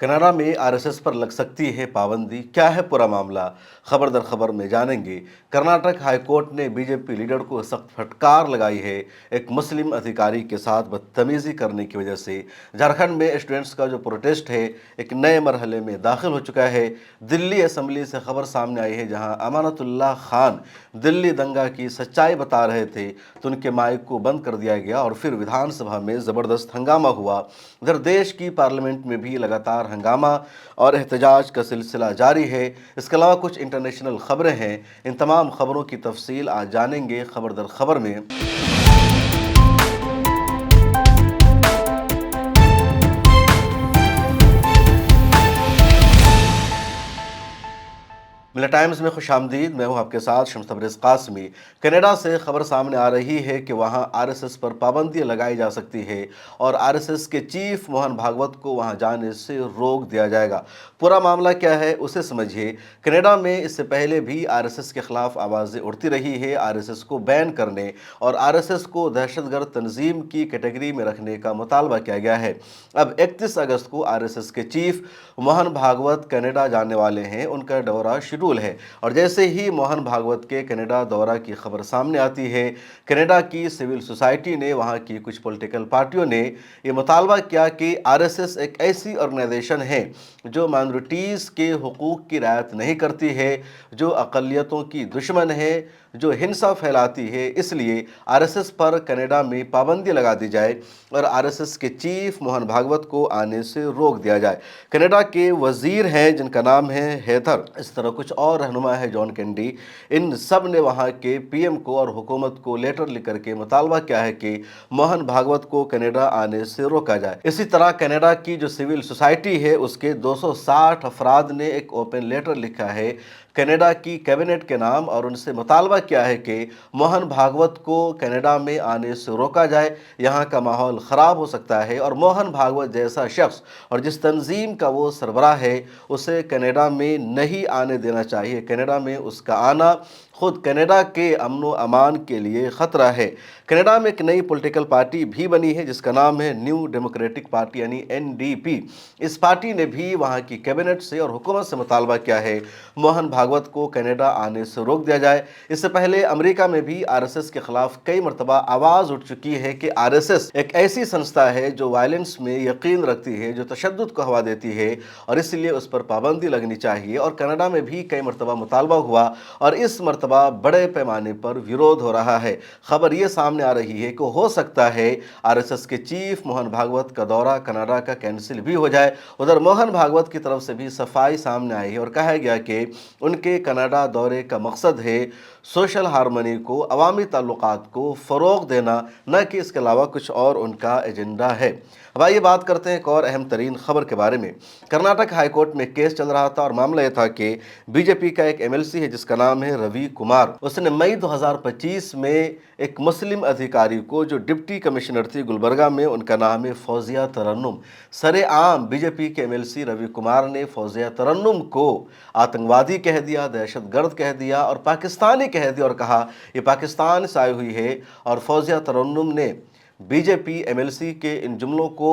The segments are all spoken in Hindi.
कनाडा में आरएसएस पर लग सकती है पाबंदी, क्या है पूरा मामला? खबर दर खबर में जानेंगे। कर्नाटक हाईकोर्ट ने बीजेपी लीडर को सख्त फटकार लगाई है एक मुस्लिम अधिकारी के साथ बदतमीजी करने की वजह से। झारखंड में स्टूडेंट्स का जो प्रोटेस्ट है एक नए मरहले में दाखिल हो चुका है। दिल्ली असेंबली से खबर सामने आई है जहां अमानतुल्लाह खान दिल्ली दंगा की सच्चाई बता रहे थे तो उनके माइक को बंद कर दिया गया और फिर विधानसभा में ज़बरदस्त हंगामा हुआ। उधर देश की पार्लियामेंट में भी लगातार हंगामा और एहतजाज का सिलसिला जारी है। इसके अलावा कुछ इंटरनेशनल खबरें हैं। इन तमाम खबरों की तफसील आज जानेंगे खबर दर खबर में। मिला टाइम्स में खुशामदीद। मैं हूं आपके साथ शम्स तबरेज़ कासमी। कनाडा से खबर सामने आ रही है कि वहां आरएसएस पर पाबंदी लगाई जा सकती है और आरएसएस के चीफ मोहन भागवत को वहां जाने से रोक दिया जाएगा। पूरा मामला क्या है उसे समझिए। कनाडा में इससे पहले भी आरएसएस के खिलाफ आवाज़ें उठती रही है। आरएसएस को बैन करने और आरएसएस को दहशतगर्द तंजीम की कैटेगरी में रखने का मुतालबा किया गया है। अब 31 अगस्त को आरएसएस के चीफ मोहन भागवत कनाडा जाने वाले हैं। उनका दौरा शेड्यूल है और जैसे ही मोहन भागवत के कनाडा दौरा की खबर सामने आती है, कनाडा की सिविल सोसाइटी ने, वहां की कुछ पॉलिटिकल पार्टियों ने यह मुतालबा किया कि आरएसएस एक ऐसी ऑर्गेनाइजेशन है जो माइनॉरिटीज़ के हुकूक की रियायत नहीं करती है, जो अक़लियतों की दुश्मन है, जो हिंसा फैलाती है। इसलिए आरएसएस पर कनाडा में पाबंदी लगा दी जाए और आरएसएस के चीफ मोहन भागवत को आने से रोक दिया जाए। कनाडा के वजीर हैं जिनका नाम है हेथर, इस तरह कुछ और रहनुमा है जॉन कैंडी। इन सब ने वहाँ के पीएम को और हुकूमत को लेटर लिख करके मुतालबा किया है कि मोहन भागवत को कनाडा आने से रोका जाए। इसी तरह कनाडा की जो सिविल सोसाइटी है उसके 260 अफराद ने एक ओपन लेटर लिखा है कनाडा की कैबिनेट के नाम और उनसे मुतालबा किया है कि मोहन भागवत को कनाडा में आने से रोका जाए। यहाँ का माहौल ख़राब हो सकता है और मोहन भागवत जैसा शख्स और जिस तंजीम का वो सरबराह है उसे कनाडा में नहीं आने देना चाहिए। कनाडा में उसका आना खुद कनाडा के अमन व अमान के लिए ख़तरा है। कनाडा में एक नई पॉलिटिकल पार्टी भी बनी है जिसका नाम है न्यू डेमोक्रेटिक पार्टी यानी एनडीपी। इस पार्टी ने भी वहाँ की कैबिनेट से और हुकूमत से मुतालबा किया है मोहन भागवत को कनाडा आने से रोक दिया जाए। इससे पहले अमेरिका में भी आरएसएस के खिलाफ कई मरतबा आवाज़ उठ चुकी है कि आरएसएस एक ऐसी संस्था है जो वायलेंस में यकीन रखती है, जो तशद्दुद को हवा देती है और इसलिए उस पर पाबंदी लगनी चाहिए। और कनाडा में भी कई मरतबा मुतालबा हुआ और इस मरतबा बड़े पैमाने पर विरोध हो रहा है। खबर ये सामने आ रही है कि हो सकता है आरएसएस के चीफ मोहन भागवत का दौरा कनाडा का कैंसिल भी हो जाए। उधर मोहन भागवत की तरफ से भी सफाई सामने आई है और कहा गया कि उनके कनाडा दौरे का मकसद है सोशल हारमनी को, अवामी ताल्लुकात को फ़रोग़ देना, न कि इसके अलावा कुछ और उनका एजेंडा है। अब आइए बात करते हैं एक और अहम तरीन खबर के बारे में। कर्नाटक हाईकोर्ट में केस चल रहा था और मामला यह था कि बीजेपी का एक एमएलसी है जिसका नाम है रवि कुमार। उसने मई 2025 में एक मुस्लिम अधिकारी को, जो डिप्टी कमिश्नर थी गुलबर्गा में, उनका नाम है फौजिया तरन्नुम, सरेआम बीजेपी के एमएलसी रवि कुमार ने फौजिया तरन्नुम को आतंकवादी कह दिया, दहशतगर्द कह दिया और पाकिस्तानी कह दिया और कहा ये पाकिस्तान से आई हुई है। और फौजिया तरन्नुम ने बीजेपी एमएलसी के इन जुमलों को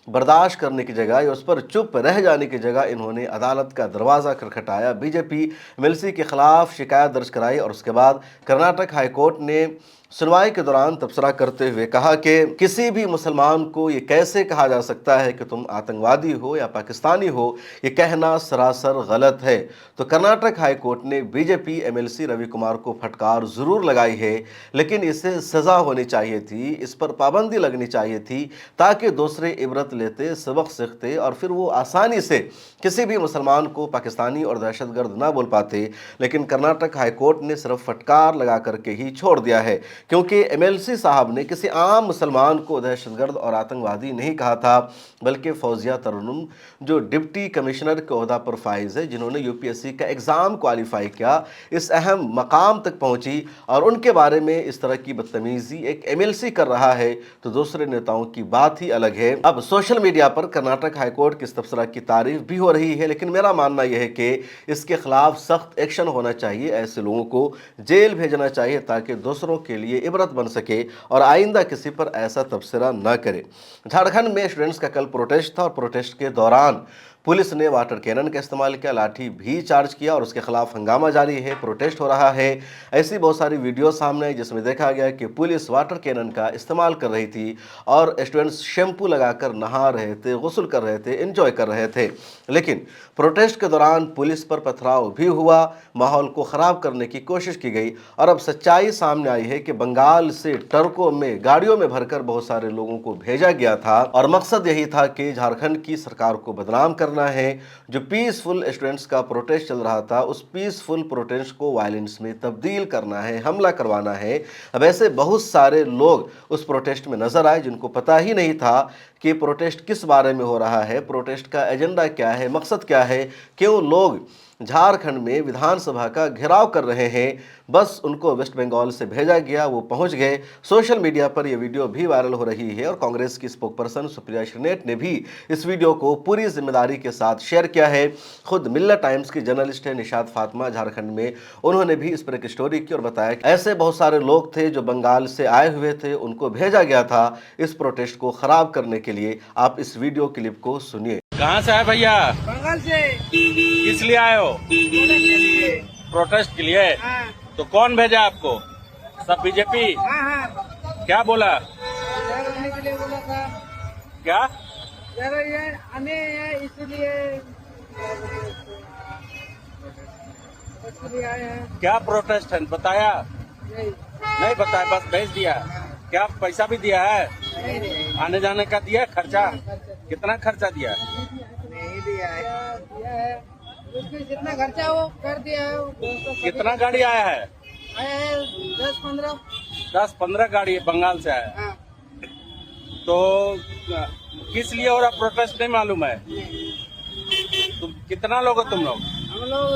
बर्दाश्त करने की जगह या उस पर चुप रह जाने की जगह इन्होंने अदालत का दरवाज़ा खटखटाया, बीजेपी एमएलसी के खिलाफ शिकायत दर्ज कराई और उसके बाद कर्नाटक हाईकोर्ट ने सुनवाई के दौरान तबसरा करते हुए कहा कि किसी भी मुसलमान को ये कैसे कहा जा सकता है कि तुम आतंकवादी हो या पाकिस्तानी हो, ये कहना सरासर गलत है। तो कर्नाटक हाईकोर्ट ने बीजेपी एमएलसी रवि कुमार को फटकार ज़रूर लगाई है, लेकिन इसे सज़ा होनी चाहिए थी, इस पर पाबंदी लगनी चाहिए थी ताकि दूसरे इबरत लेते, सबक सीखते और फिर वो आसानी से किसी भी मुसलमान को पाकिस्तानी और दहशतगर्द ना बोल पाते। लेकिन कर्नाटक हाईकोर्ट ने सिर्फ फटकार लगा करके ही छोड़ दिया है, क्योंकि एमएलसी साहब ने किसी आम मुसलमान को दहशतगर्द और आतंकवादी नहीं कहा था, बल्कि फौजिया तरन्नुम जो डिप्टी कमिश्नर के ओहदा पर फाइज है, जिन्होंने यूपीएससी का एग्ज़ाम क्वालिफाई किया, इस अहम मकाम तक पहुंची और उनके बारे में इस तरह की बदतमीज़ी एक एमएलसी कर रहा है तो दूसरे नेताओं की बात ही अलग है। अब सोशल मीडिया पर कर्नाटक हाईकोर्ट की इस तबसरा की तारीफ भी हो रही है, लेकिन मेरा मानना यह है कि इसके खिलाफ सख्त एक्शन होना चाहिए, ऐसे लोगों को जेल भेजना चाहिए ताकि दूसरों के लिए इबरत बन सके और आइंदा किसी पर ऐसा तबसरा न करे। झारखंड में स्टूडेंट्स का कल प्रोटेस्ट था और प्रोटेस्ट के दौरान पुलिस ने वाटर कैनन का इस्तेमाल किया, लाठी भी चार्ज किया और उसके खिलाफ हंगामा जारी है, प्रोटेस्ट हो रहा है। ऐसी बहुत सारी वीडियो सामने आई जिसमें देखा गया कि पुलिस वाटर कैनन का इस्तेमाल कर रही थी और स्टूडेंट्स शैम्पू लगाकर नहा रहे थे, गुस्ल कर रहे थे, एंजॉय कर रहे थे। लेकिन प्रोटेस्ट के दौरान पुलिस पर पथराव भी हुआ, माहौल को ख़राब करने की कोशिश की गई और अब सच्चाई सामने आई है कि बंगाल से ट्रकों में, गाड़ियों में भरकर बहुत सारे लोगों को भेजा गया था और मकसद यही था कि झारखंड की सरकार को बदनाम करना है। जो पीसफुल स्टूडेंट्स का प्रोटेस्ट चल रहा था, उस पीसफुल प्रोटेस्ट को वायलेंस में तब्दील करना है, हमला करवाना है। अब ऐसे बहुत सारे लोग उस प्रोटेस्ट में नजर आए जिनको पता ही नहीं था कि प्रोटेस्ट किस बारे में हो रहा है, प्रोटेस्ट का एजेंडा क्या है, मकसद क्या है, क्यों लोग झारखंड में विधानसभा का घेराव कर रहे हैं। बस उनको वेस्ट बंगाल से भेजा गया, वो पहुंच गए। सोशल मीडिया पर यह वीडियो भी वायरल हो रही है और कांग्रेस की स्पोकपर्सन सुप्रिया श्रीनेट ने भी इस वीडियो को पूरी जिम्मेदारी के साथ शेयर किया है। खुद मिल्लत टाइम्स की जर्नलिस्ट है निशात फातिमा झारखंड में, उन्होंने भी इस पर एक स्टोरी की और बताया कि ऐसे बहुत सारे लोग थे जो बंगाल से आए हुए थे, उनको भेजा गया था इस प्रोटेस्ट को खराब करने के लिए। आप इस वीडियो क्लिप को सुनिए। कहाँ से आए भैया? बंगाल से। किस लिए आए हो? प्रोटेस्ट के लिए। हाँ। तो कौन भेजा आपको? सब बीजेपी? हाँ हाँ। क्या बोला? जगह आने के लिए बोला था। क्या जगह ये आने हैं इसलिए आए हैं। क्या प्रोटेस्ट है बताया? नहीं नहीं बताया, बस भेज दिया। क्या पैसा भी दिया है? नहीं आने जाने का दिया खर्चा? कितना खर्चा दिया? नहीं दिया है उसमें जितना खर्चा वो कर दिया है। कितना गाड़ी आया है? आया है 10-15। 10-15 गाड़ी बंगाल से आया। हाँ। तो किस लिए हो रहा प्रोटेस्ट नहीं मालूम है? तुम कितना लोग हो तुम लोग? हम लोग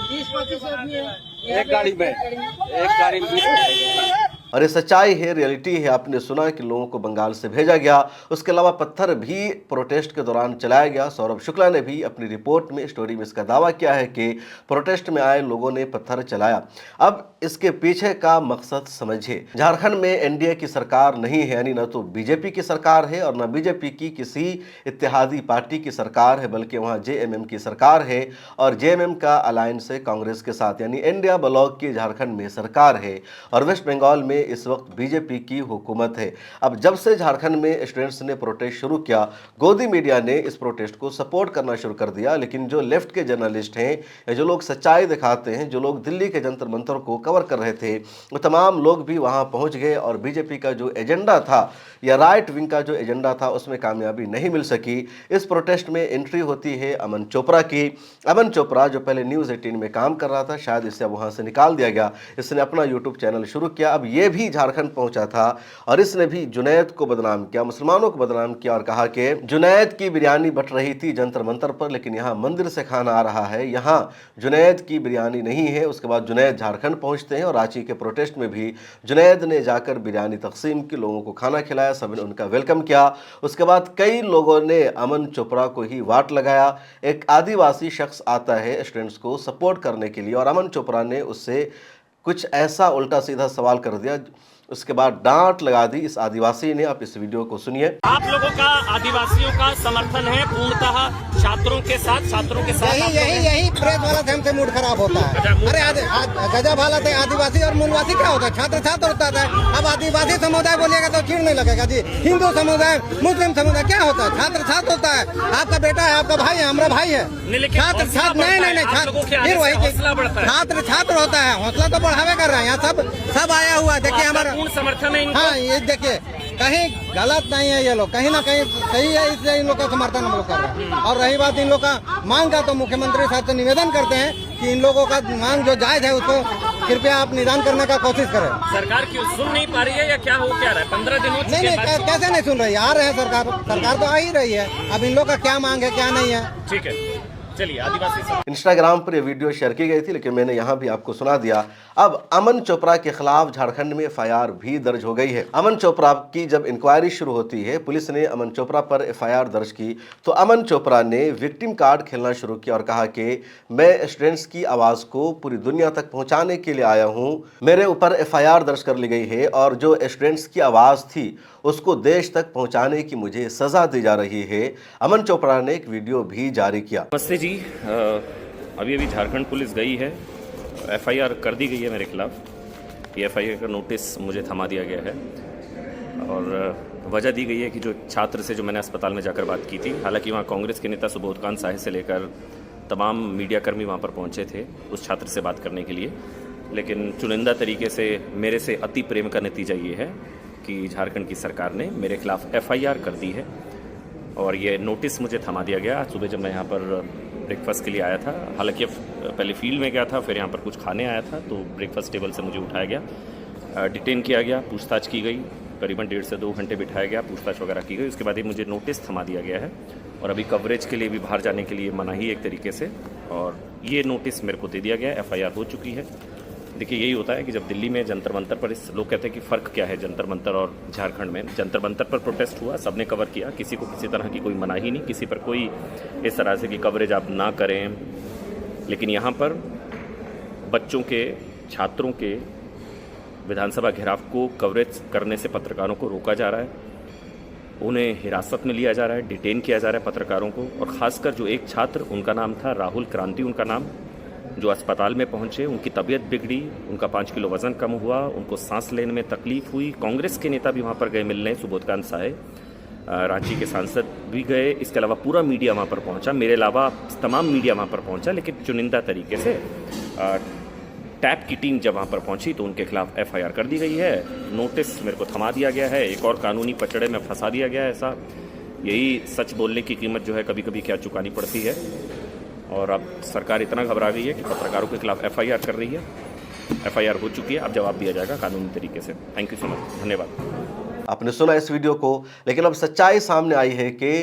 20-25 आदमी है एक गाड़ी में? एक गाड़ी में। और ये सच्चाई है, रियलिटी है। आपने सुना कि लोगों को बंगाल से भेजा गया, उसके अलावा पत्थर भी प्रोटेस्ट के दौरान चलाया गया। सौरभ शुक्ला ने भी अपनी रिपोर्ट में, स्टोरी में इसका दावा किया है कि प्रोटेस्ट में आए लोगों ने पत्थर चलाया। अब इसके पीछे का मकसद समझिए। झारखंड में एनडीए की सरकार नहीं है, यानी न तो बीजेपी की सरकार है और न बीजेपी की किसी इत्तेहादी पार्टी की सरकार है, बल्कि वहाँ जेएमएम की सरकार है और जेएमएम का अलायंस है कांग्रेस के साथ, यानी इंडिया ब्लॉक की झारखंड में सरकार है और वेस्ट बंगाल में इस वक्त बीजेपी की हुकूमत है। अब जब से झारखंड में स्टूडेंट्स ने प्रोटेस्ट शुरू किया, गोदी मीडिया ने इस प्रोटेस्ट को सपोर्ट करना शुरू कर दिया। लेकिन जो लेफ्ट के जर्नलिस्ट हैं या जो लोग सच्चाई दिखाते हैं, जो लोग दिल्ली के जंतर मंतर को कवर कर रहे थे, वो तमाम लोग भी वहां पहुंच गए और बीजेपी का जो एजेंडा था या राइट विंग का जो एजेंडा था उसमें कामयाबी नहीं मिल सकी। इस प्रोटेस्ट में एंट्री होती है अमन चोपड़ा की। अमन चोपड़ा जो पहले न्यूज़ 18 में काम कर रहा था, शायद इसे वहां से निकाल दिया गया। इसने अपना यूट्यूब चैनल शुरू किया। अब ये भी झारखंड पहुंचा था और इसने भी जुनैद को बदनाम किया, मुसलमानों को बदनाम किया और कहा कि जुनैद की बिरयानी बट रही थी जंतर मंतर पर, लेकिन यहाँ मंदिर से खाना आ रहा है, यहाँ जुनैद की बिरयानी नहीं है। उसके बाद जुनैद झारखंड पहुंचते हैं और रांची के प्रोटेस्ट में भी जुनैद ने जाकर बिरयानी तकसीम की, लोगों को खाना खिलाया, सबने उनका वेलकम किया। उसके बाद कई लोगों ने अमन चोपड़ा को ही वाट लगाया। एक आदिवासी शख्स आता है स्टूडेंट्स को सपोर्ट करने के लिए और अमन चोपड़ा ने उससे कुछ ऐसा उल्टा सीधा सवाल कर दिया, उसके बाद डांट लगा दी इस आदिवासी ने। आप इस वीडियो को सुनिए। आप लोगों का आदिवासियों का समर्थन है पूर्णतः छात्रों के साथ यही प्रेस वाला से हमसे मूड खराब होता है। अरे गजब हालत है। आदिवासी और मूलवासी क्या होता है? छात्र छात्र होता है। अब आदिवासी समुदाय बोलिएगा तो चिड़ नहीं लगेगा जी। हिंदू समुदाय, मुस्लिम समुदाय क्या होता है? छात्र छात्र होता है। आपका बेटा है, आपका भाई है, हमारा भाई है। छात्र छात्र नहीं फिर वही छात्र छात्र होता है। हौसला तो बढ़ावे कर रहे हैं। यहाँ सब आया हुआ है। देखिए हमारा समर्थन है। हाँ, ये देखिए कहीं गलत नहीं है, ये लोग कहीं ना कहीं सही है, इसलिए इन लोग का समर्थन हम लोग कर रहे हैं। और रही बात इन लोग का मांग का, तो मुख्यमंत्री साहब से निवेदन करते हैं कि इन लोगों का मांग जो जायज है उसको कृपया आप निदान करने का कोशिश करें। सरकार क्यों सुन नहीं पा रही है या क्या हो क्या रहा है? 15 दिनों नहीं कैसे नहीं सुन रही है? आ रहे हैं सरकार तो आ ही रही है। अब इन लोग का क्या मांग है क्या नहीं है। ठीक है, चलिए। आदिवासी इंस्टाग्राम पर यह वीडियो शेयर की गई थी, लेकिन मैंने यहाँ भी आपको सुना दिया। अब अमन चोपड़ा के खिलाफ झारखंड में एफआईआर भी दर्ज हो गई है। अमन चोपड़ा की जब इंक्वायरी शुरू होती है, पुलिस ने अमन चोपड़ा पर एफआईआर दर्ज की, तो अमन चोपड़ा ने विक्टिम कार्ड खेलना शुरू किया और कहा कि मैं स्टूडेंट्स की आवाज़ को पूरी दुनिया तक पहुँचाने के लिए आया हूँ। मेरे ऊपर एफआईआर दर्ज कर ली गई है और जो स्टूडेंट्स की आवाज़ थी उसको देश तक पहुंचाने की मुझे सजा दी जा रही है। अमन चोपड़ा ने एक वीडियो भी जारी किया। नमस्ते जी, अभी झारखंड पुलिस गई है, एफआईआर कर दी गई है मेरे खिलाफ। ये एफआईआर का नोटिस मुझे थमा दिया गया है और वजह दी गई है कि जो छात्र से जो मैंने अस्पताल में जाकर बात की थी, हालांकि वहाँ कांग्रेस के नेता सुबोधकांत साहे से लेकर तमाम मीडियाकर्मी वहाँ पर पहुँचे थे उस छात्र से बात करने के लिए, लेकिन चुनिंदा तरीके से मेरे से अति प्रेम का नतीजा ये है कि झारखंड की सरकार ने मेरे खिलाफ एफआईआर कर दी है और ये नोटिस मुझे थमा दिया गया। आज सुबह जब मैं यहाँ पर ब्रेकफास्ट के लिए आया था, हालांकि पहले फील्ड में गया था, फिर यहाँ पर कुछ खाने आया था, तो ब्रेकफास्ट टेबल से मुझे उठाया गया, डिटेन किया गया, पूछताछ की गई, करीबन 1.5 से 2 घंटे बिठाया गया, पूछताछ वगैरह की गई। उसके बाद ही मुझे नोटिस थमा दिया गया है और अभी कवरेज के लिए भी बाहर जाने के लिए मनाही एक तरीके से, और ये नोटिस मेरे को दे दिया गया, एफआईआर हो चुकी है। देखिए, यही होता है कि जब दिल्ली में जंतर मंतर पर, इस लोग कहते हैं कि फ़र्क क्या है जंतर मंतर और झारखंड में। जंतर मंतर पर प्रोटेस्ट हुआ, सबने कवर किया, किसी को किसी तरह की कोई मनाही नहीं, किसी पर कोई इस तरह से कि कवरेज आप ना करें। लेकिन यहाँ पर बच्चों के, छात्रों के विधानसभा घेराव को कवरेज करने से पत्रकारों को रोका जा रहा है, उन्हें हिरासत में लिया जा रहा है, डिटेन किया जा रहा है पत्रकारों को। और ख़ासकर जो एक छात्र, उनका नाम था राहुल क्रांति, उनका नाम, जो अस्पताल में पहुंचे, उनकी तबीयत बिगड़ी, उनका 5 किलो वज़न कम हुआ, उनको सांस लेने में तकलीफ हुई। कांग्रेस के नेता भी वहाँ पर गए मिलने, सुबोधकांत साहे, रांची के सांसद भी गए, इसके अलावा पूरा मीडिया वहाँ पर पहुँचा, मेरे अलावा तमाम मीडिया वहाँ पर पहुँचा। लेकिन चुनिंदा तरीके से टैप की टीम जब वहाँ पर पहुँची तो उनके खिलाफ एफआईआर कर दी गई है, नोटिस मेरे को थमा दिया गया है, एक और कानूनी पचड़े में फंसा दिया गया है। ऐसा यही सच बोलने की कीमत जो है कभी कभी क्या चुकानी पड़ती है। और अब सरकार इतना घबरा गई है कि पत्रकारों के खिलाफ एफआईआर कर रही है। एफआईआर हो चुकी है, अब जवाब दिया जाएगा कानूनी तरीके से। थैंक यू सो मच, धन्यवाद। आपने सुना इस वीडियो को, लेकिन अब सच्चाई सामने आई है कि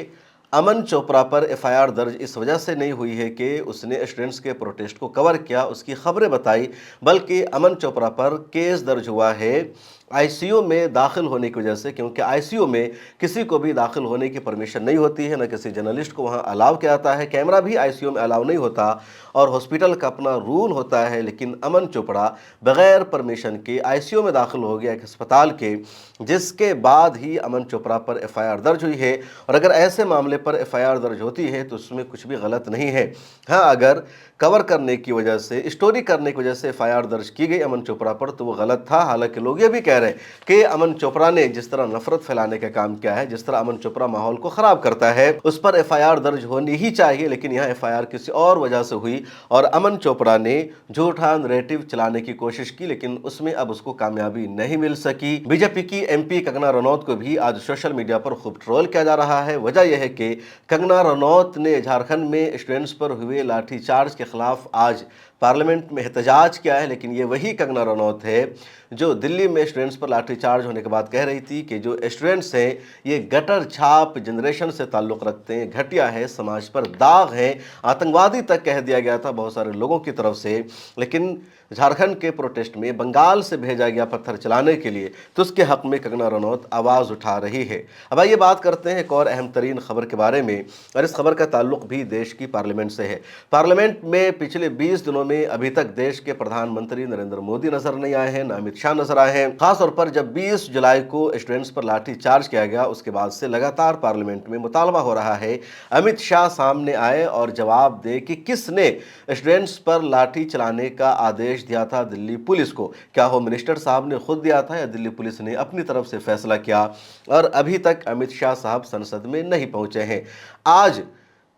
अमन चोपड़ा पर एफआईआर दर्ज इस वजह से नहीं हुई है कि उसने स्टूडेंट्स के प्रोटेस्ट को कवर किया, उसकी खबरें बताई, बल्कि अमन चोपड़ा पर केस दर्ज हुआ है आईसीयू में दाखिल होने की वजह से, क्योंकि आईसीयू में किसी को भी दाखिल होने की परमिशन नहीं होती है, न किसी जर्नलिस्ट को वहां अलाउ किया जाता है, कैमरा भी आईसीयू में अलाउ नहीं होता और हॉस्पिटल का अपना रूल होता है। लेकिन अमन चोपड़ा बगैर परमिशन के आईसीयू में दाखिल हो गया एक अस्पताल के, जिसके बाद ही अमन चोपड़ा पर एफआईआर दर्ज हुई है। और अगर ऐसे मामले पर एफआईआर दर्ज होती है तो उसमें कुछ भी गलत नहीं है। हाँ, अगर कवर करने की वजह से, स्टोरी करने की वजह से एफआईआर दर्ज की गई अमन चोपड़ा पर तो वो गलत था। हालांकि लोग ये भी कह रहे हैं कि अमन चोपड़ा ने जिस तरह नफरत फैलाने का काम किया है, जिस तरह अमन चोपड़ा माहौल को खराब करता है, उस पर एफआईआर दर्ज होनी ही चाहिए। लेकिन यहाँ एफआईआर किसी और वजह से हुई और अमन चोपड़ा ने झूठा नैरेटिव चलाने की कोशिश की, लेकिन उसमें अब उसको कामयाबी नहीं मिल सकी। बीजेपी की एमपी कंगना रनौत को भी आज सोशल मीडिया पर खूब ट्रोल किया जा रहा है। वजह यह है कि कंगना रनौत ने झारखंड में स्टूडेंट्स पर हुए लाठीचार्ज के खिलाफ आज पार्लियामेंट में एहतजाज किया है। लेकिन ये वही कंगना रनौत है जो दिल्ली में स्टूडेंट्स पर लाठीचार्ज होने के बाद कह रही थी कि जो स्टूडेंट्स हैं ये गटर छाप जनरेशन से ताल्लुक़ रखते हैं, घटिया है, समाज पर दाग है, आतंकवादी तक कह दिया गया था बहुत सारे लोगों की तरफ से। लेकिन झारखंड के प्रोटेस्ट में बंगाल से भेजा गया पत्थर चलाने के लिए, तो उसके हक में कंगना रनौत आवाज़ उठा रही है। अब आइए बात करते हैं एक और अहम तरीन खबर के बारे में, और इस खबर का ताल्लुक भी देश की पार्लियामेंट से है। पार्लियामेंट में पिछले 20 दिनों में अभी तक देश के प्रधानमंत्री नरेंद्र मोदी नजर नहीं आए हैं, न अमित शाह नजर आए हैं। खासतौर पर जब 20 जुलाई को स्टूडेंट्स पर लाठी चार्ज किया गया, उसके बाद से लगातार पार्लियामेंट में मुतालबा हो रहा है अमित शाह सामने आए और जवाब दे कि किसने स्टूडेंट्स पर लाठी चलाने का आदेश दिया था दिल्ली पुलिस को। क्या होम मिनिस्टर साहब ने खुद दिया था या दिल्ली पुलिस ने अपनी तरफ से फैसला किया? और अभी तक अमित शाह साहब संसद में नहीं पहुंचे हैं। आज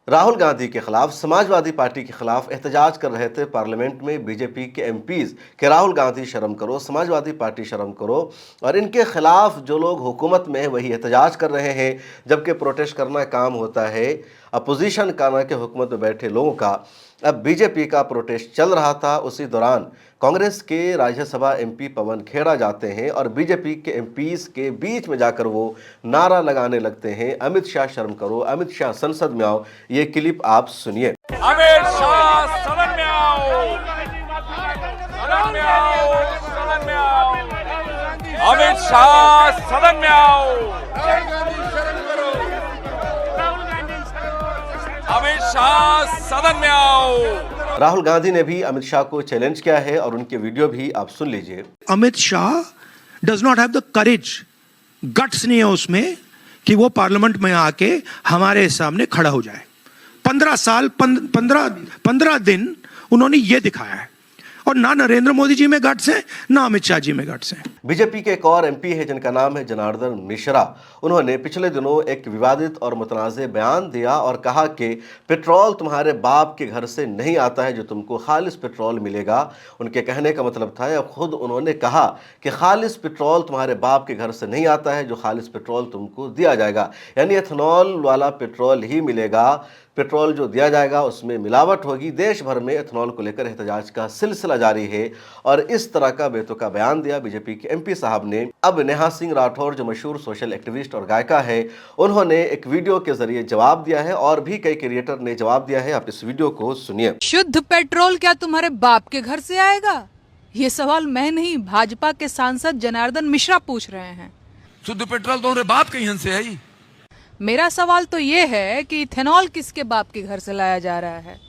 राहुल गांधी के खिलाफ, समाजवादी पार्टी के खिलाफ एहतजाज कर रहे थे पार्लियामेंट में बीजेपी के एमपीज कि राहुल गांधी शर्म करो, समाजवादी पार्टी शर्म करो। और इनके खिलाफ जो लोग हुकूमत में है वही एहतजाज कर रहे हैं, जबकि प्रोटेस्ट करना काम होता है अपोजिशन का, ना कि हुकूमत में बैठे लोगों का। अब बीजेपी का प्रोटेस्ट चल रहा था, उसी दौरान कांग्रेस के राज्यसभा एमपी पवन खेड़ा जाते हैं और बीजेपी के एमपीज के बीच में जाकर वो नारा लगाने लगते हैं, अमित शाह शर्म करो, अमित शाह संसद में आओ। ये क्लिप आप सुनिए। अमित शाह सदन में आओ, सदन में आओ, सदन में आओ, अमित शाह सदन में आओ, अमित शाह सदन में आओ। राहुल गांधी ने भी अमित शाह को चैलेंज किया है और उनके वीडियो भी आप सुन लीजिए। Amit Shah does not have the courage guts नहीं है उसमें कि वो पार्लियामेंट में आके हमारे सामने खड़ा हो जाए। 15 दिन उन्होंने ये दिखाया है, और ना नरेंद्र मोदी जी में गट्स है, ना अमित शाह जी में गट्स है। बीजेपी के एक और एमपी है जिनका नाम है जनार्दन मिश्रा। उन्होंने पिछले दिनों एक विवादित और मुतनाज़ बयान दिया और कहा कि पेट्रोल तुम्हारे बाप के घर से नहीं आता है जो तुमको खालिस पेट्रोल मिलेगा। उनके कहने का मतलब था, या खुद उन्होंने कहा कि खालिस पेट्रोल तुम्हारे बाप के घर से नहीं आता है जो खालिस पेट्रोल तुमको दिया जाएगा, यानी एथनॉल वाला पेट्रोल ही मिलेगा। पेट्रोल जो दिया जाएगा उसमें मिलावट होगी। देश भर में एथनॉल को लेकर एहतजाज का सिलसिला जारी है और इस तरह का बेतुका बयान दिया बीजेपी के एमपी साहब ने। अब नेहा सिंह राठौर जो मशहूर सोशल एक्टिविस्ट और गायिका है, उन्होंने एक वीडियो के जरिए जवाब दिया है और भी कई क्रिएटर ने जवाब दिया है। आप इस वीडियो को सुनिए। शुद्ध पेट्रोल क्या तुम्हारे बाप के घर से आएगा? ये सवाल मैं नहीं, भाजपा के सांसद जनार्दन मिश्रा पूछ रहे हैं। शुद्ध पेट्रोल तुम्हारे बाप के यहाँ से है। मेरा सवाल तो ये है कि इथेनॉल किसके बाप के घर से लाया जा रहा है?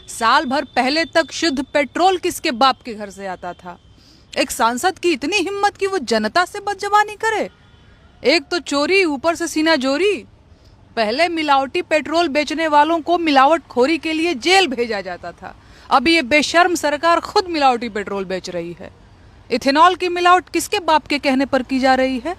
साल भर पहले तक शुद्ध पेट्रोल किसके बाप के घर से आता था? एक सांसद की इतनी हिम्मत कि वो जनता से बदजबानी करे। एक तो चोरी, ऊपर से सीना जोरी। पहले मिलावटी पेट्रोल बेचने वालों को मिलावटखोरी के लिए जेल भेजा जाता था, अब ये बेशर्म सरकार खुद मिलावटी पेट्रोल बेच रही है। इथेनॉल की मिलावट किसके बाप के कहने पर की जा रही है?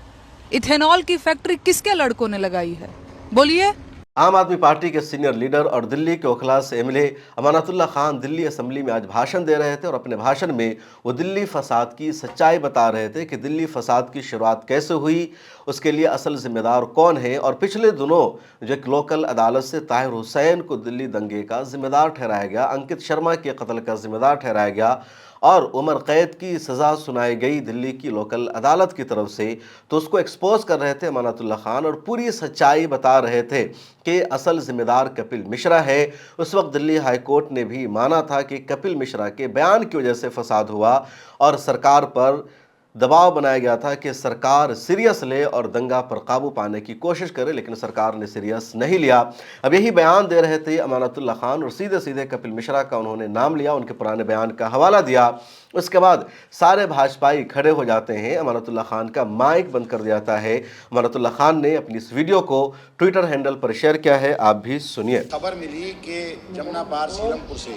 इथेनॉल की फैक्ट्री किसके लड़कों ने लगाई है? बोलिए। आम आदमी पार्टी के सीनियर लीडर और दिल्ली के ओखला से एमएलए अमानतुल्ला खान दिल्ली असेंबली में आज भाषण दे रहे थे और अपने भाषण में वो दिल्ली फसाद की सच्चाई बता रहे थे कि दिल्ली फसाद की शुरुआत कैसे हुई, उसके लिए असल जिम्मेदार कौन है। और पिछले दिनों जो एक लोकल अदालत से ताहिर हुसैन को दिल्ली दंगे का जिम्मेदार ठहराया गया, अंकित शर्मा के कत्ल का जिम्मेदार ठहराया गया और उम्र कैद की सज़ा सुनाई गई दिल्ली की लोकल अदालत की तरफ से, तो उसको एक्सपोज कर रहे थे अमानतुल्ला खान और पूरी सच्चाई बता रहे थे कि असल जिम्मेदार कपिल मिश्रा है। उस वक्त दिल्ली हाई कोर्ट ने भी माना था कि कपिल मिश्रा के बयान की वजह से फसाद हुआ और सरकार पर दबाव बनाया गया था कि सरकार सीरियस ले और दंगा पर काबू पाने की कोशिश करे, लेकिन सरकार ने सीरियस नहीं लिया। अब यही बयान दे रहे थे अमानतुल्ला खान और सीधे सीधे कपिल मिश्रा का उन्होंने नाम लिया, उनके पुराने बयान का हवाला दिया। उसके बाद सारे भाजपाई खड़े हो जाते हैं, अमानतुल्ला खान का माइक बंद कर दिया जाता है। अमानतुल्ला खान ने अपनी इस वीडियो को ट्विटर हैंडल पर शेयर किया है, आप भी सुनिए। खबर मिली कि जमुना पार सीरमपुर से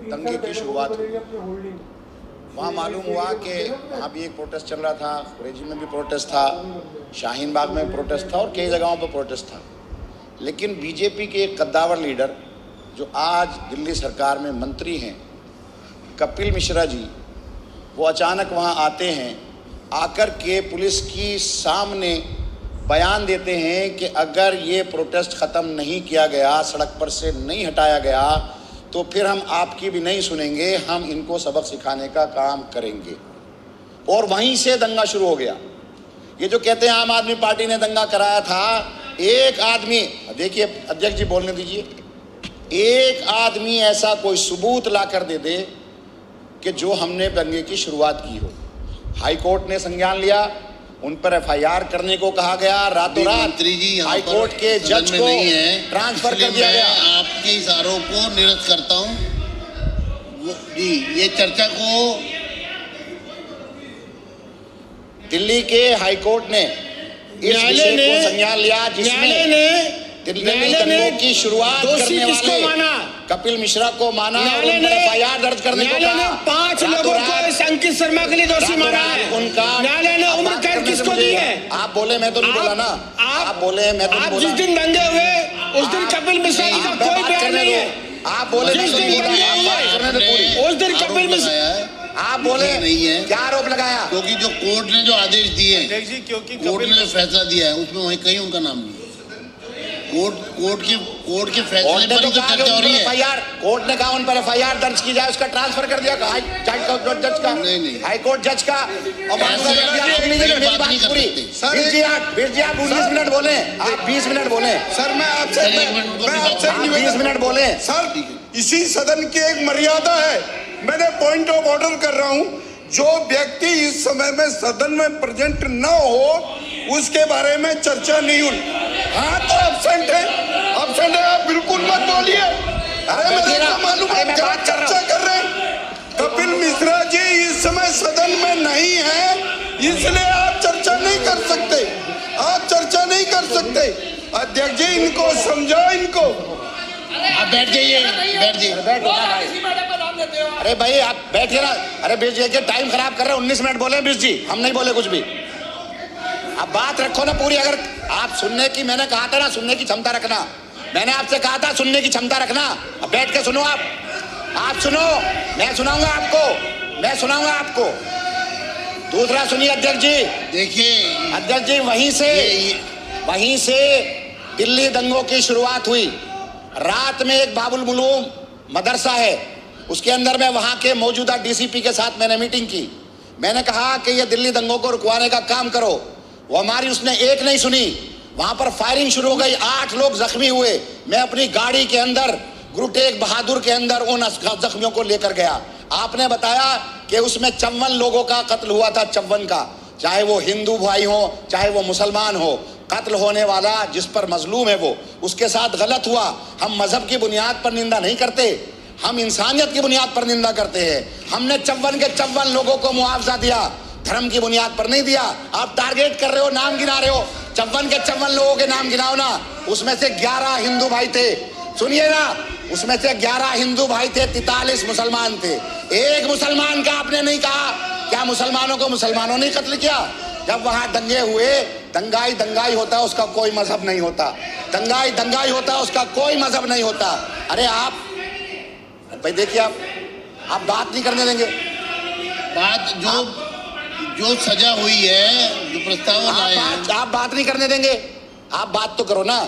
दंगे की शुरुआत हुई। वहाँ मालूम हुआ कि वहाँ भी एक प्रोटेस्ट चल रहा था, कुरेजी में भी प्रोटेस्ट था, शाहीन बाग में प्रोटेस्ट था और कई जगहों पर प्रोटेस्ट था। लेकिन बीजेपी के एक कद्दावर लीडर जो आज दिल्ली सरकार में मंत्री हैं, कपिल मिश्रा जी, वो अचानक वहाँ आते हैं, आकर के पुलिस की सामने बयान देते हैं कि अगर ये प्रोटेस्ट ख़त्म नहीं किया गया, सड़क पर से नहीं हटाया गया, तो फिर हम आपकी भी नहीं सुनेंगे, हम इनको सबक सिखाने का काम करेंगे। और वहीं से दंगा शुरू हो गया। ये जो कहते हैं आम आदमी पार्टी ने दंगा कराया था, एक आदमी, देखिए अध्यक्ष जी बोलने दीजिए, एक आदमी ऐसा कोई सबूत ला कर दे दे कि जो हमने दंगे की शुरुआत की हो। हाई कोर्ट ने संज्ञान लिया, उन पर एफआईआर करने को कहा गया, रातों रात हाई कोर्ट के जज को ट्रांसफर कर दिया गया। आपके इशारों को निरस्त करता हूं जी। ये चर्चा को दिल्ली के हाई कोर्ट ने इस विषय को संज्ञान लिया, जिसमें दिल्ली दंगों की शुरुआत करने वाले कपिल मिश्रा को माना और उन पर एफआईआर दर्ज करने को कहा। 5 लोगों को अंकित शर्मा के लिए दोषी माना है। उनका न्यायालय ने उम्र कैद किसको दी है? आप बोले, मैं तो नहीं बोला ना। आप बोले, मैं तो नहीं बोला। जिस दिन दंगे हुए उस दिन कपिल मिश्रा जी का कोई बयान नहीं है। आप बोले, जिस दिन दंगे हुए उस दिन कपिल मिश्रा, आप बोले नहीं है। क्या आरोप लगाया? क्योंकि जो कोर्ट ने जो आदेश दिए, कोर्ट ने जो फैसला दिया है उसमें वहीं कहीं उनका नाम नहीं है। कोर्ट के फैसले पर तो चर्चा हो रही है। कोर्ट ने कहा उन पर एफआईआर दर्ज की जाए, उसका ट्रांसफर कर दिया जज का, हाई कोर्ट जज का। और मेरी बात पूरी, वीर जी आप 19 मिनट बोले, आप 20 मिनट बोले। सर मैं आपसे 20 मिनट बोले। सर इसी सदन की एक मर्यादा है, मैंने पॉइंट ऑफ ऑर्डर कर रहा हूँ। जो व्यक्ति इस समय में सदन में प्रेजेंट न हो उसके बारे में चर्चा नहीं हुई। हाँ तो एब्सेंट है, आप बिल्कुल मत बोलिए। अरे मेरे को मालूम है क्या चर्चा कर रहे हैं। कपिल मिश्रा जी इस समय सदन में नहीं है, इसलिए आप चर्चा नहीं कर सकते, आप चर्चा नहीं कर सकते। अध्यक्ष जी इनको समझाओ, इनको। आप बैठ जाइए, बैठ जाइए। अरे भाई आप बैठिए ना। अरे बीस जी के टाइम खराब कर रहे हैं। 19 मिनट बोले बीस जी, हम नहीं बोले कुछ भी। आप बात रखो ना पूरी। अगर आप सुनने की, मैंने कहा था ना सुनने की क्षमता रखना, मैंने आपसे कहा था सुनने की क्षमता रखना। अब बैठ के सुनो। आप सुनो, मैं सुनाऊंगा आपको, मैं सुनाऊंगा आपको। दूसरा सुनिए अध्यक्ष जी। देखिए अध्यक्ष जी, वहीं से दिल्ली दंगों की शुरुआत हुई। रात में एक बाबुल मुलूम मदरसा है, उसके अंदर में वहां के मौजूदा डीसीपी के साथ मैंने मीटिंग की। मैंने कहा कि ये दिल्ली दंगों को रुकवाने का काम करो। वो हमारी उसने एक नहीं सुनी। वहां पर फायरिंग शुरू हो गई, 8 लोग जख्मी हुए। मैं अपनी गाड़ी के अंदर गुरु तेग बहादुर के अंदर उन जख्मियों को लेकर गया। आपने बताया कि उसमें 54 लोगों का कत्ल हुआ था, 54 का, चाहे वो हिंदू भाई हो चाहे वो मुसलमान हो। कत्ल होने वाला जिस पर मजलूम है वो, उसके साथ गलत हुआ। हम मजहब की बुनियाद पर निंदा नहीं करते, हम इंसानियत की बुनियाद पर निंदा करते हैं। हमने 54 के 54 लोगों को मुआवजा दिया, धर्म की बुनियाद पर नहीं दिया। आप टारगेट कर रहे हो, नाम गिना रहे हो। 54 के 54 लोगों के नाम गिनाओ ना। उसमें से 11 हिंदू भाई थे, सुनिए ना, उसमें से 11 हिंदू भाई थे, 43 मुसलमान थे। एक मुसलमान का आपने नहीं कहा। क्या मुसलमानों को मुसलमानों ने कत्ल किया? जब वहां दंगे हुए, दंगाई दंगाई होता है, उसका कोई मजहब नहीं होता। दंगाई दंगाई होता है, उसका कोई मजहब नहीं होता। अरे आप भाई देखिए, आप बात नहीं करने देंगे। बात जो सजा हुई है, जो प्रस्ताव आए हैं, आप बात नहीं करने देंगे। आप बात तो करो ना।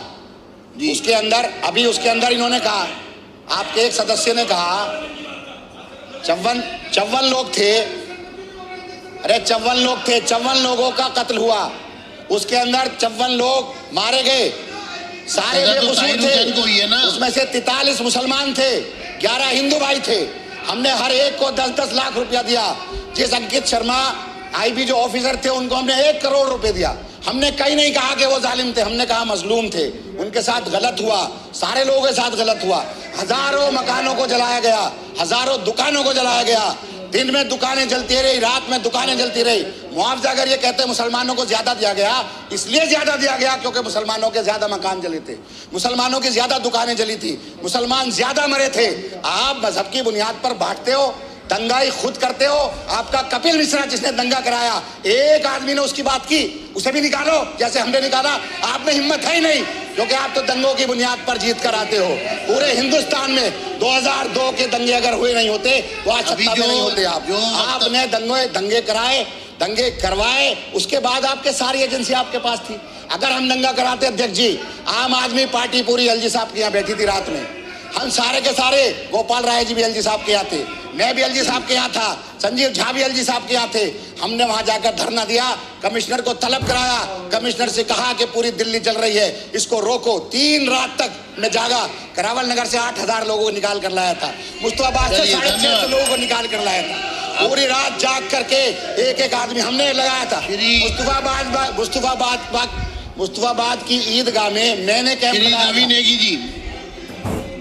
उसके अंदर इन्होंने कहा, आपके एक सदस्य ने कहा 54 लोग थे। अरे 54 लोग थे, 54 लोगों का कत्ल हुआ। उसके अंदर 54 लोग मारे गए, सारे बेकसूर थे। उसमें से 43 मुसलमान थे, 11 हिंदू भाई थे। हमने हर एक को 10-10 लाख रुपया दिया। जिस अंकित शर्मा आईबी जो ऑफिसर थे, उनको हमने 1 करोड़ रुपए दिया। हमने कहीं नहीं कहा कि वो जालिम थे, हमने कहा मजलूम थे, उनके साथ गलत हुआ, सारे लोगों के साथ गलत हुआ। हजारों मकानों को जलाया गया, हजारों दुकानों को जलाया गया। दिन में दुकानें जलती रही, रात में दुकानें जलती रही। मुआवजा अगर ये कहते हैं मुसलमानों को ज्यादा दिया गया, इसलिए ज्यादा दिया गया क्योंकि मुसलमानों के ज्यादा मकान जले थे, मुसलमानों की ज्यादा दुकानें जली थी, मुसलमान ज्यादा मरे थे। आप मजहब की बुनियाद पर बांटते हो, दंगाई खुद करते हो। आपका कपिल मिश्रा जिसने दंगा कराया, एक आदमी ने उसकी बात की, उसे भी निकालो जैसे हमने निकाला। आप में हिम्मत है ही नहीं, क्योंकि आप तो दंगों की बुनियाद पर जीत कर आते हो। पूरे हिंदुस्तान में 2002 के दंगे अगर हुए नहीं होते तो आज सत्ता में नहीं होते आप। आपने दंगे कराए, दंगे करवाए, उसके बाद आपके सारी एजेंसी आपके पास थी। अगर हम दंगा कराते अध्यक्ष जी, आम आदमी पार्टी पूरी एलजी साहब के यहाँ बैठी थी रात में। हम सारे के सारे, गोपाल राय जी भी एलजी साहब के यहाँ थे, मैं भी एलजी साहब के यहाँ था, संजीव झा भी एलजी साहब के यहाँ थे। हमने वहां जाकर धरना दिया, कमिश्नर को तलब कराया, कमिश्नर से कहा कि पूरी दिल्ली जल रही है, इसको रोको। 3 रात तक मैं जागा। करावल नगर से 8000 लोगों को निकाल कर लाया था, मुस्तफाबाद से 650 लोगों को निकाल कर लाया था। पूरी रात जाग करके एक आदमी हमने लगाया था। मुस्तफाबाद की ईदगाह में मैंने कैंप लगाया।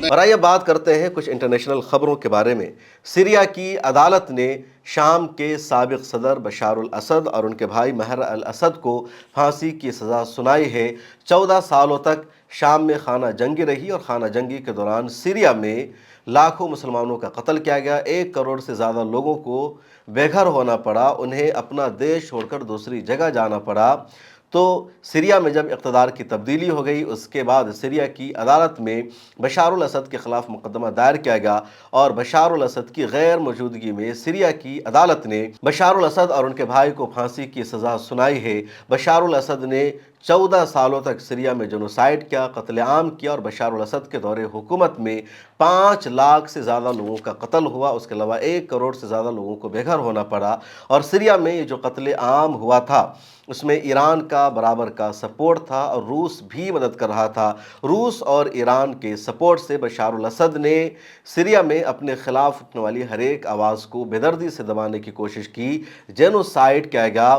और आइए बात करते हैं कुछ इंटरनेशनल खबरों के बारे में। सीरिया की अदालत ने शाम के साबिक सदर बशारुल असद और उनके भाई महर अल असद को फांसी की सज़ा सुनाई है। 14 सालों तक शाम में खाना जंगी रही और खाना जंगी के दौरान सीरिया में लाखों मुसलमानों का कत्ल किया गया। 1 करोड़ से ज़्यादा लोगों को बेघर होना पड़ा, उन्हें अपना देश छोड़कर दूसरी जगह जाना पड़ा। तो सीरिया में जब इक़्तिदार की तब्दीली हो गई, उसके बाद सीरिया की अदालत में बशारुल असद के ख़िलाफ़ मुकदमा दायर किया गया और बशारुल असद की गैर मौजूदगी में सीरिया की अदालत ने बशारुल असद और उनके भाई को फांसी की सज़ा सुनाई है। बशारुल असद ने 14 सालों तक सीरिया में जेनोसाइड किया, कत्लेआम किया और बशारुल असद के दौरे हुकूमत में 5 लाख से ज़्यादा लोगों का कत्ल हुआ। उसके अलावा 1 करोड़ से ज़्यादा लोगों को बेघर होना पड़ा। और सीरिया में ये जो कत्लेआम हुआ था उसमें ईरान का बराबर का सपोर्ट था और रूस भी मदद कर रहा था। रूस और ईरान के सपोर्ट से बशारुल असद ने सीरिया में अपने ख़िलाफ़ उठने वाली हर एक आवाज़ को बेदर्दी से दबाने की कोशिश की। जेनोसाइड किया गया।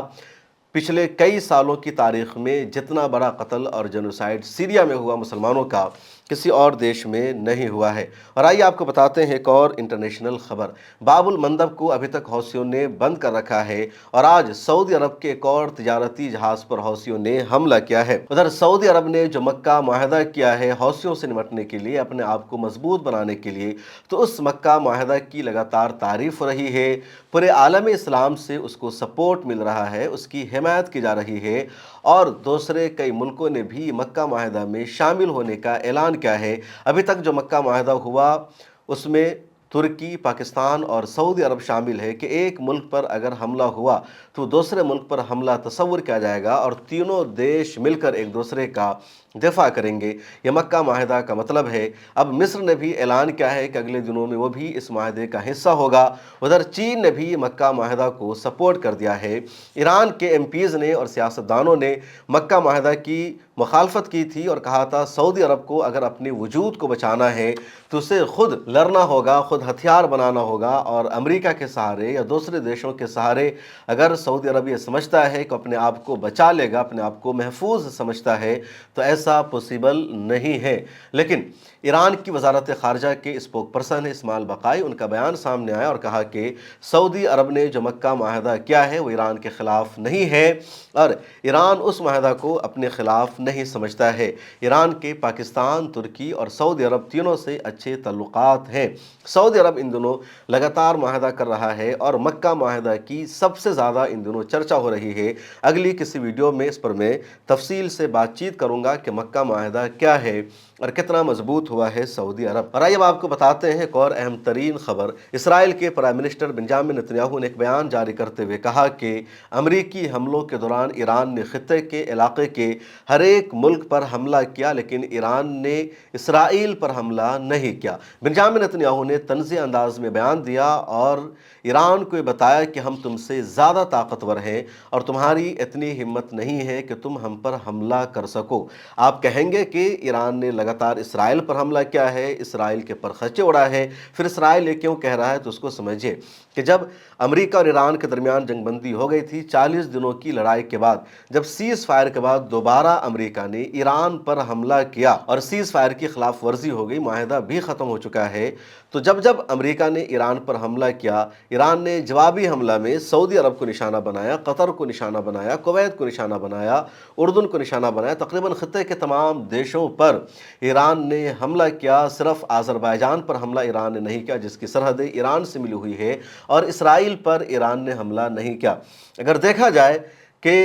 पिछले कई सालों की तारीख़ में जितना बड़ा कत्ल और जेनोसाइड सीरिया में हुआ मुसलमानों का, किसी और देश में नहीं हुआ है। और आइए आपको बताते हैं एक और इंटरनेशनल खबर। बाबुल मंदब को अभी तक हौसियों ने बंद कर रखा है और आज सऊदी अरब के एक और तिजारती जहाज पर हौसियों ने हमला किया है। उधर सऊदी अरब ने जो मक्का मुआहदा किया है हौसियों से निपटने के लिए, अपने आप को मजबूत बनाने के लिए, तो उस मक्का मुआहदा की लगातार तारीफ हो रही है। पूरे आलम इस्लाम से उसको सपोर्ट मिल रहा है, उसकी हिमायत की जा रही है और दूसरे कई मुल्कों ने भी मक्का मुआहदा में शामिल होने का ऐलान किया है। अभी तक जो मक्का मुआहदा हुआ उसमें तुर्की, पाकिस्तान और सऊदी अरब शामिल है कि एक मुल्क पर अगर हमला हुआ तो दूसरे मुल्क पर हमला तस्वुर किया जाएगा और तीनों देश मिलकर एक दूसरे का दिफा करेंगे। यह मक्का मुआहदा का मतलब है। अब मिस्र ने भी ऐलान किया है कि अगले दिनों में वो भी इस मुआहदे का हिस्सा होगा। उधर चीन ने भी मक्का मुआहदा को सपोर्ट कर दिया है। ईरान के एमपीज़ ने और सियासतदानों ने मक्का मुआहदा की मुखालफत की थी और कहा था सऊदी अरब को अगर अपने वजूद को बचाना है तो उसे खुद लड़ना होगा, खुद हथियार बनाना होगा और अमेरिका के सहारे या दूसरे देशों के सहारे अगर सऊदी अरब ये समझता है कि अपने आप को बचा लेगा, अपने आप को महफूज समझता है, तो ऐसा पॉसिबल नहीं है। लेकिन ईरान की वजारत खारजा के स्पोक पर्सन इस्माइल बकाई, उनका बयान सामने आया और कहा कि सऊदी अरब ने जो मक्का मुआहदा किया है वो ईरान के ख़िलाफ़ नहीं है और ईरान उस मुआहदा को अपने ख़िलाफ़ नहीं समझता है। ईरान के पाकिस्तान, तुर्की और सऊदी अरब तीनों से अच्छे तल्लुक़ात हैं। सऊदी अरब इन दिनों लगातार मुआहदा कर रहा है और मक्का मुआहदा की सबसे ज़्यादा इन दिनों चर्चा हो रही है। अगली किसी वीडियो में इस पर मैं तफसील से बातचीत करूँगा कि मक्का मुआहदा क्या है और कितना मजबूत हुआ है सऊदी अरब। और आइए अब आपको बताते हैं एक और अहम तरीन खबर। इसराइल के प्राइम मिनिस्टर बेंजामिन नेतन्याहू ने एक बयान जारी करते हुए कहा कि अमरीकी हमलों के दौरान ईरान ने खित्ते के इलाके के हर एक मुल्क पर हमला किया लेकिन ईरान ने इसराइल पर हमला नहीं किया। बेंजामिन नेतन्याहू ने तंज़ी अंदाज में बयान दिया और ईरान को ये बताया कि हम तुमसे ज़्यादा ताकतवर हैं और तुम्हारी इतनी हिम्मत नहीं है कि तुम हम पर हमला कर सको। आप कहेंगे कि ईरान ने लगातार इसराइल पर हमला किया है, इसराइल के पर खर्चे उड़ा है, फिर इसराइल ये क्यों कह रहा है? तो उसको समझिए कि जब अमेरिका और ईरान के दरमियान जंगबंदी हो गई थी 40 दिनों की लड़ाई के बाद, जब सीज़ फायर के बाद दोबारा अमेरिका ने ईरान पर हमला किया और सीज़ फायर की खिलाफ वर्जी हो गई, मुआहदा भी ख़त्म हो चुका है, तो जब अमेरिका ने ईरान पर हमला किया, ईरान ने जवाबी हमला में सऊदी अरब को निशाना बनाया, कतर को निशाना बनाया, कुवैत को निशाना बनाया, उर्दून को निशाना बनाया, तकरीबन खित्ते के तमाम देशों पर ईरान ने हमला किया। सिर्फ आज़रबाईजान पर हमला ईरान ने नहीं किया जिसकी सरहदें ईरान से मिली हुई है, और इसराइल पर ईरान ने हमला नहीं किया। अगर देखा जाए कि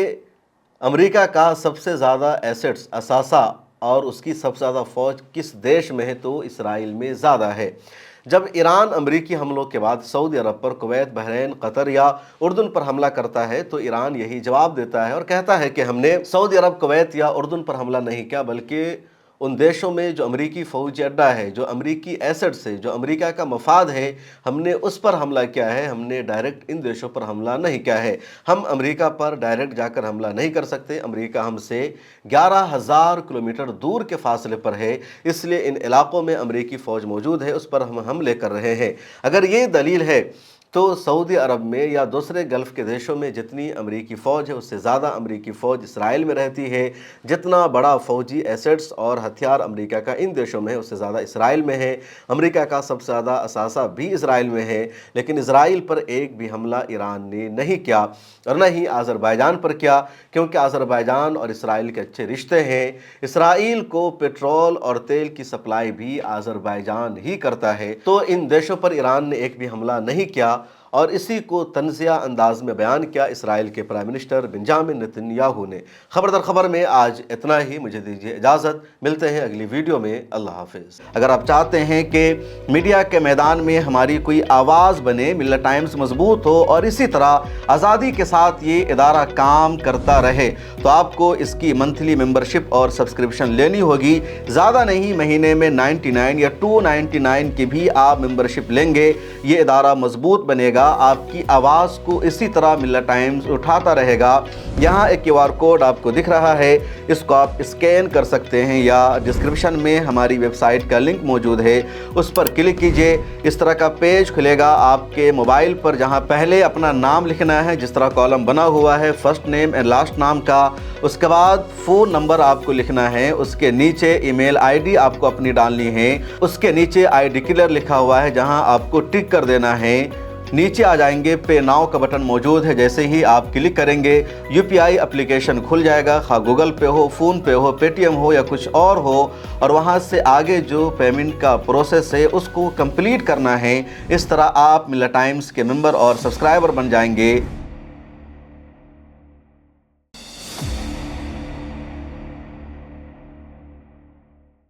अमेरिका का सबसे ज़्यादा एसेट्स, असासा और उसकी सबसे ज़्यादा फ़ौज किस देश में है तो इसराइल में ज़्यादा है। जब ईरान अमरीकी हमलों के बाद सऊदी अरब पर, कुवैत, बहरीन, कतर या उर्दून पर हमला करता है तो ईरान यही जवाब देता है और कहता है कि हमने सऊदी अरब, कुवैत या उर्दून पर हमला नहीं किया, बल्कि उन देशों में जो अमरीकी फ़ौजी अड्डा है, जो अमरीकी एसेट्स है, जो अमेरिका का मफाद है, हमने उस पर हमला किया है। हमने डायरेक्ट इन देशों पर हमला नहीं किया है। हम अमेरिका पर डायरेक्ट जाकर हमला नहीं कर सकते। अमेरिका हमसे 11,000 किलोमीटर दूर के फासले पर है, इसलिए इन इलाकों में अमरीकी फ़ौज मौजूद है, उस पर हम हमले कर रहे हैं। अगर ये दलील है तो सऊदी अरब में या दूसरे गल्फ़ के देशों में जितनी अमरीकी फ़ौज है उससे ज़्यादा अमरीकी फ़ौज इसराइल में रहती है। जितना बड़ा फ़ौजी एसेट्स और हथियार अमरीका का इन देशों में है उससे ज़्यादा इसराइल में है। अमरीका का सबसे ज़्यादा असासा भी इसराइल में है, लेकिन इसराइल पर एक भी हमला ईरान ने नहीं किया और न ही आज़रबाईजान पर किया, क्योंकि आज़रबाईजान और इसराइल के अच्छे रिश्ते हैं। इसराइल को पेट्रोल और तेल की सप्लाई भी आज़रबाईजान ही करता है, तो इन देशों पर ईरान ने एक भी हमला नहीं किया और इसी को तंज़िया अंदाज में बयान किया इसराइल के प्राइम मिनिस्टर बेंजामिन नेतन्याहू ने। खबरदार खबर में आज इतना ही। मुझे दीजिए इजाज़त, मिलते हैं अगली वीडियो में। अल्लाह हाफिज़। अगर आप चाहते हैं कि मीडिया के मैदान में हमारी कोई आवाज़ बने, मिल्लत टाइम्स मजबूत हो और इसी तरह आज़ादी के साथ ये इदारा काम करता रहे, तो आपको इसकी मंथली मेंबरशिप और सब्सक्रिप्शन लेनी होगी। ज़्यादा नहीं, महीने में 99 या 299 की भी आप मेंबरशिप लेंगे, ये इदारा मजबूत बनेगा करिएगा, आपकी आवाज़ को इसी तरह मिल्लत टाइम्स उठाता रहेगा। यहाँ एक QR कोड आपको दिख रहा है, इसको आप स्कैन कर सकते हैं या डिस्क्रिप्शन में हमारी वेबसाइट का लिंक मौजूद है, उस पर क्लिक कीजिए। इस तरह का पेज खुलेगा आपके मोबाइल पर, जहाँ पहले अपना नाम लिखना है, जिस तरह कॉलम बना हुआ है फर्स्ट नेम एंड लास्ट नाम का। उसके बाद फ़ोन नंबर आपको लिखना है, उसके नीचे ईमेल ID आपको अपनी डालनी है, उसके नीचे आई डिक्लेयर लिखा हुआ है जहां आपको टिक कर देना है। नीचे आ जाएंगे, पे नाउ का बटन मौजूद है, जैसे ही आप क्लिक करेंगे UPI एप्लीकेशन खुल जाएगा, खा गूगल पे हो, फ़ोन पे हो, पेटीएम हो या कुछ और हो, और वहां से आगे जो पेमेंट का प्रोसेस है उसको कंप्लीट करना है। इस तरह आप मिल्लत टाइम्स के मेंबर और सब्सक्राइबर बन जाएंगे।